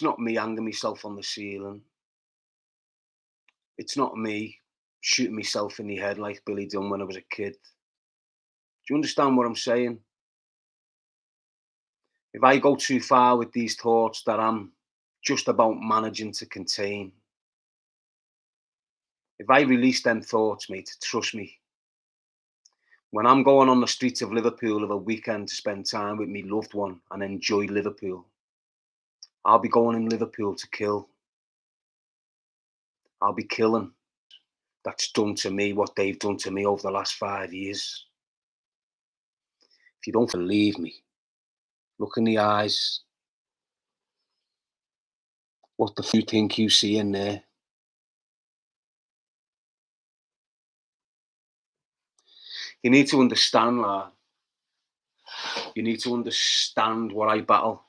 It's not me hanging myself on the ceiling. It's not me shooting myself in the head like Billy done when I was a kid. Do you understand what I'm saying? If I go too far with these thoughts that I'm just about managing to contain, if I release them thoughts, mate, trust me, when I'm going on the streets of Liverpool of a weekend to spend time with my loved one and enjoy Liverpool, I'll be going in Liverpool to kill. I'll be killing. That's done to me what they've done to me over the last 5 years. If you don't believe me, look in the eyes. What the f*** you think you see in there? You need to understand, lad. You need to understand what I battle.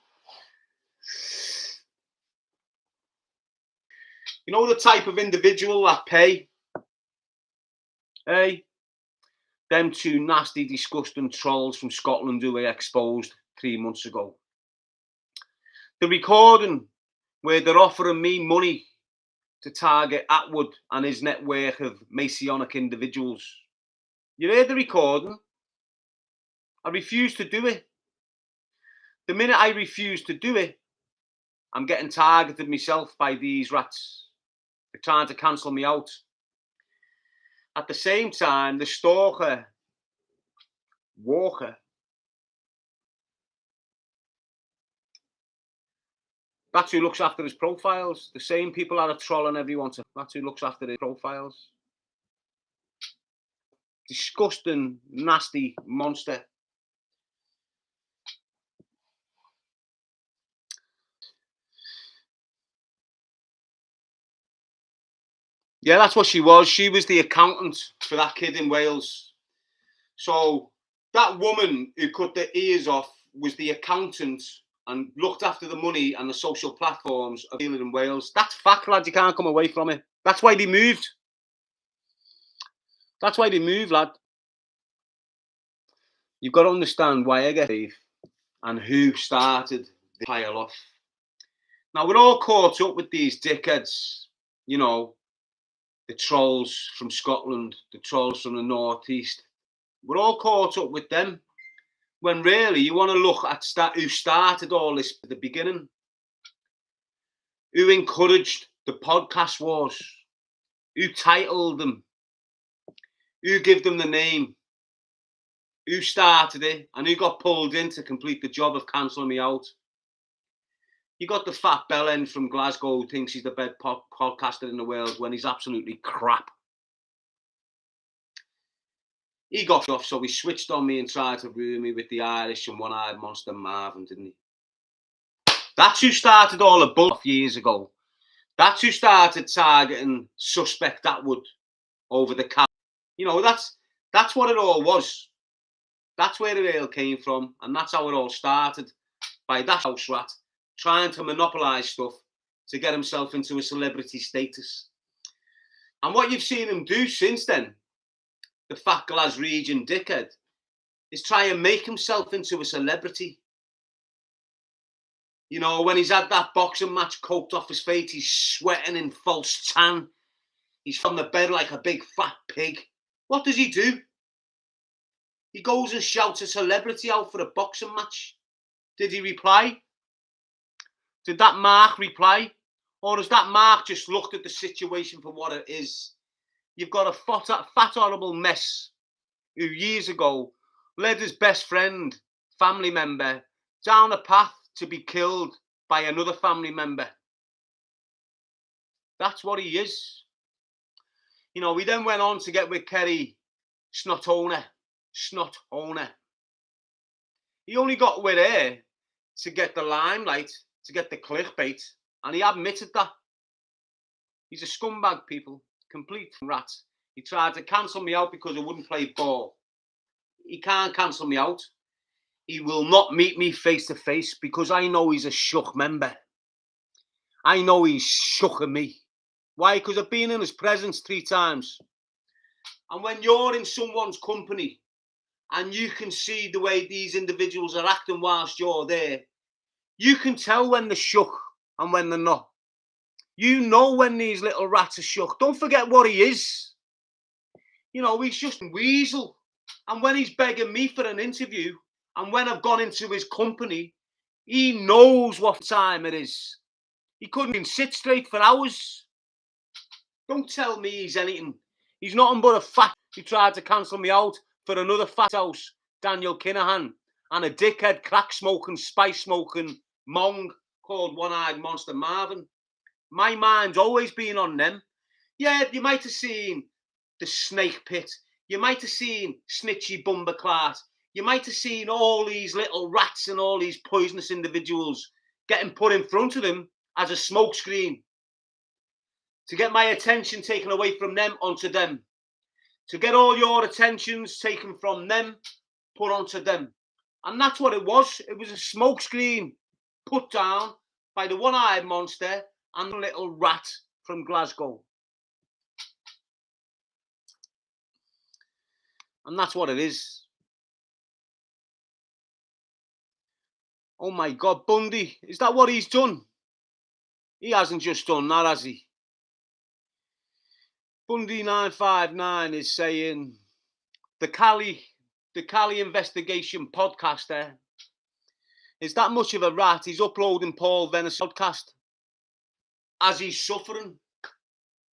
You know the type of individual that pay? Hey? Them two nasty, disgusting trolls from Scotland who were exposed 3 months ago. The recording where they're offering me money to target Attwood and his network of Masonic individuals. You heard the recording? I refuse to do it. The minute I refuse to do it, I'm getting targeted myself by these rats. They're trying to cancel me out. At the same time, the stalker, Walker, that's who looks after his profiles. The same people that are trolling everyone, that's who looks after his profiles. Disgusting, nasty monster. Yeah, that's what she was. She was the accountant for that kid in Wales. So that woman who cut their ears off was the accountant and looked after the money and the social platforms of healing in Wales. That's fact, lad. You can't come away from it. That's why they moved. That's why they moved, lad. You've got to understand why I get Dave and who started the pile off. Now, we're all caught up with these dickheads, you know, the trolls from Scotland, the trolls from the northeast. We're all caught up with them when really you want to look at who started all this at the beginning, who encouraged the podcast wars, who titled them, who gave them the name, who started it, and who got pulled in to complete the job of cancelling me out. You got the fat bellend from Glasgow who thinks he's the best podcaster in the world when he's absolutely crap. He got off, so he switched on me and tried to ruin me with the Irish and one-eyed monster Marvin, didn't he? That's who started all the bullshit years ago. That's who started targeting suspect Attwood over the cat. You know, that's what it all was. That's where it all came from, and that's how it all started, by that house rat trying to monopolise stuff to get himself into a celebrity status. And what you've seen him do since then, the fat Glaswegian dickhead, is try and make himself into a celebrity. You know, when he's had that boxing match coked off his face, he's sweating in false tan. He's from the bed like a big fat pig. What does he do? He goes and shouts a celebrity out for a boxing match. Did he reply? Did that Mark reply? Or has that Mark just looked at the situation for what it is? You've got a fat horrible mess who years ago led his best friend, family member, down a path to be killed by another family member. That's what he is. You know, we then went on to get with Kerry Snotowner. He only got with her to get the limelight, to get the clickbait, and he admitted that. He's a scumbag, people. Complete rat. He tried to cancel me out because I wouldn't play ball. He can't cancel me out. He will not meet me face to face because I know he's a shuck member. I know he's shucking me. Why? Because I've been in his presence 3 times. And when you're in someone's company and you can see the way these individuals are acting whilst you're there, you can tell when they're shuck and when they're not. You know when these little rats are shook. Don't forget what he is. You know, he's just a weasel. And when he's begging me for an interview, and when I've gone into his company, he knows what time it is. He couldn't even sit straight for hours. Don't tell me he's anything. He's nothing but a fat. He tried to cancel me out for another fat house, Daniel Kinahan, and a dickhead crack smoking, spice smoking mong called One-Eyed Monster Marvin. My mind's always been on them. Yeah, you might have seen the Snake Pit. You might have seen Snitchy Bumberclart. You might have seen all these little rats and all these poisonous individuals getting put in front of them as a smokescreen to get my attention taken away from them onto them. To get all your attentions taken from them, put onto them. And that's what it was. It was a smokescreen put down by the one-eyed monster and the little rat from Glasgow. And that's what it is. Oh my God, Bundy, is that what he's done? He hasn't just done that, has he? Bundy 959 is saying the Cali investigation podcaster is that much of a rat. He's uploading Paul Venice podcast as he's suffering.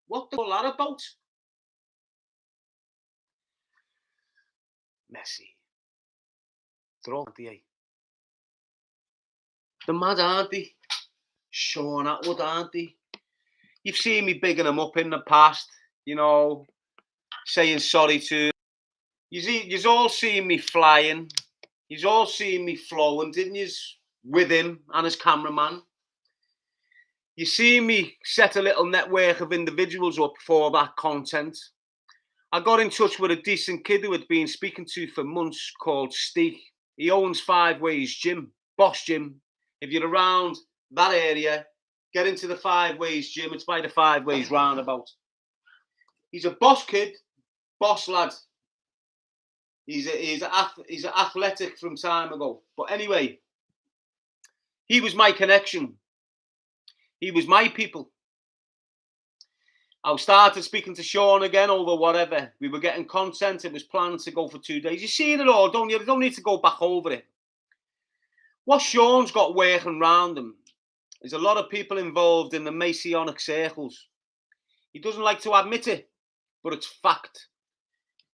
What the hell that about? Messy. They're all the They're mad, aren't they? Sean Attwood, aren't they? You've seen me bigging them up in the past, you know, saying sorry to. You've all seen me flying. You've all seen me flowing, didn't you? With him and his cameraman. You see me set a little network of individuals up for that content. I got in touch with a decent kid who had been speaking to for months called Steve. He owns Five Ways Gym, Boss Gym. If you're around that area, get into the Five Ways Gym. It's by the Five Ways roundabout. He's a boss kid, boss lad. He's athletic from time ago. But anyway, he was my connection. He was my people. I started speaking to Sean again over whatever. We were getting content. It was planned to go for 2 days. You've seen it all, don't you? You don't need to go back over it. What Sean's got working around him is a lot of people involved in the Masonic circles. He doesn't like to admit it, but it's fact.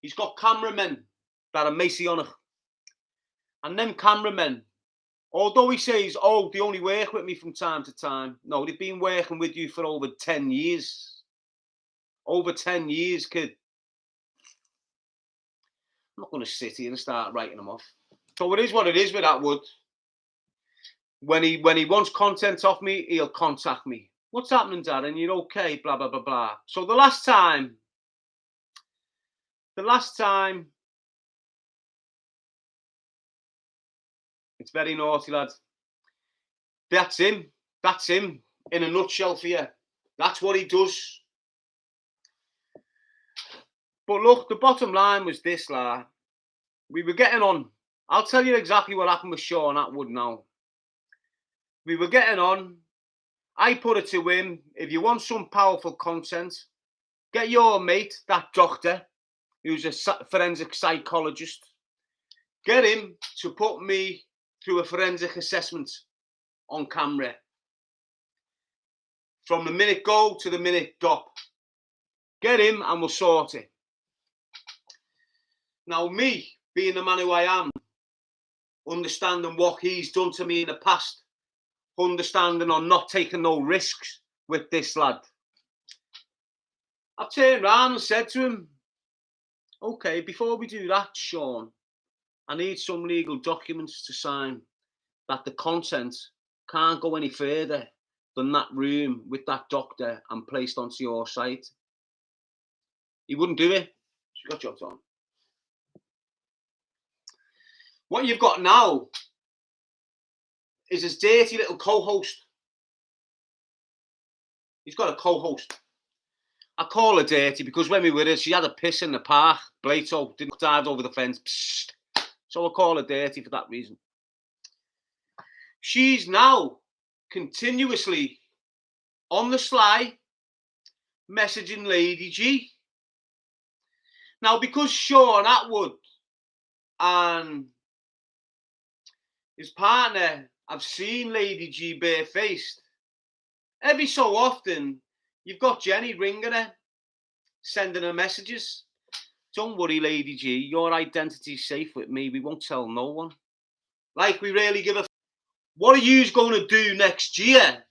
He's got cameramen that are Masonic. And them cameramen, although he says, oh, they only work with me from time to time. No, they've been working with you for over 10 years. Over 10 years, kid. I'm not going to sit here and start writing them off. So it is what it is with Attwood. When he wants content off me, he'll contact me. What's happening, Darren? You're okay, blah, blah, blah, blah. So the last time, it's very naughty, lad. That's him in a nutshell for you. That's what he does. But look, the bottom line was this, lad. We were getting on. I'll tell you exactly what happened with Sean Attwood now. We were getting on. I put it to him, if you want some powerful content, get your mate, that doctor, who's a forensic psychologist, get him to put me through a forensic assessment on camera. From the minute go to the minute stop. Get him and we'll sort it. Now, me, being the man who I am, understanding what he's done to me in the past, understanding on not taking no risks with this lad, I turned around and said to him, okay, before we do that, Sean, I need some legal documents to sign that the content can't go any further than that room with that doctor and placed onto your site. He wouldn't do it. She got jobs on. What you've got now is his dirty little co-host. He's got a co-host. I call her dirty because when we were there, she had a piss in the park. Blato didn't dive over the fence. Psst. So I call her dirty for that reason. She's now continuously on the sly messaging Lady G. Now, because Sean Attwood and his partner have seen Lady G barefaced, every so often you've got Jenny ringing her, sending her messages. Don't worry, Lady G, your identity's safe with me. We won't tell no one. Like, we really give a... What are you going to do next year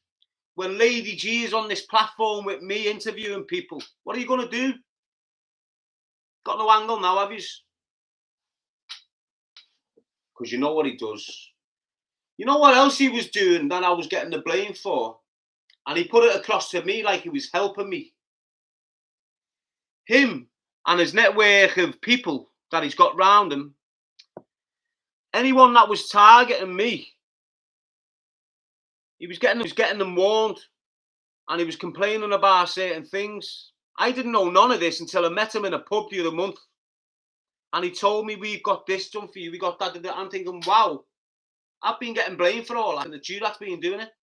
when Lady G is on this platform with me interviewing people? What are you going to do? Got no angle now, have you? Because you know what he does. You know what else he was doing that I was getting the blame for? And he put it across to me like he was helping me. Him and his network of people that he's got round him, anyone that was targeting me, he was getting them warned, and he was complaining about certain things. I didn't know none of this until I met him in a pub the other month, and he told me, we've got this done for you, we got that. I'm thinking, wow, I've been getting blamed for all that, and it's you that's been doing it.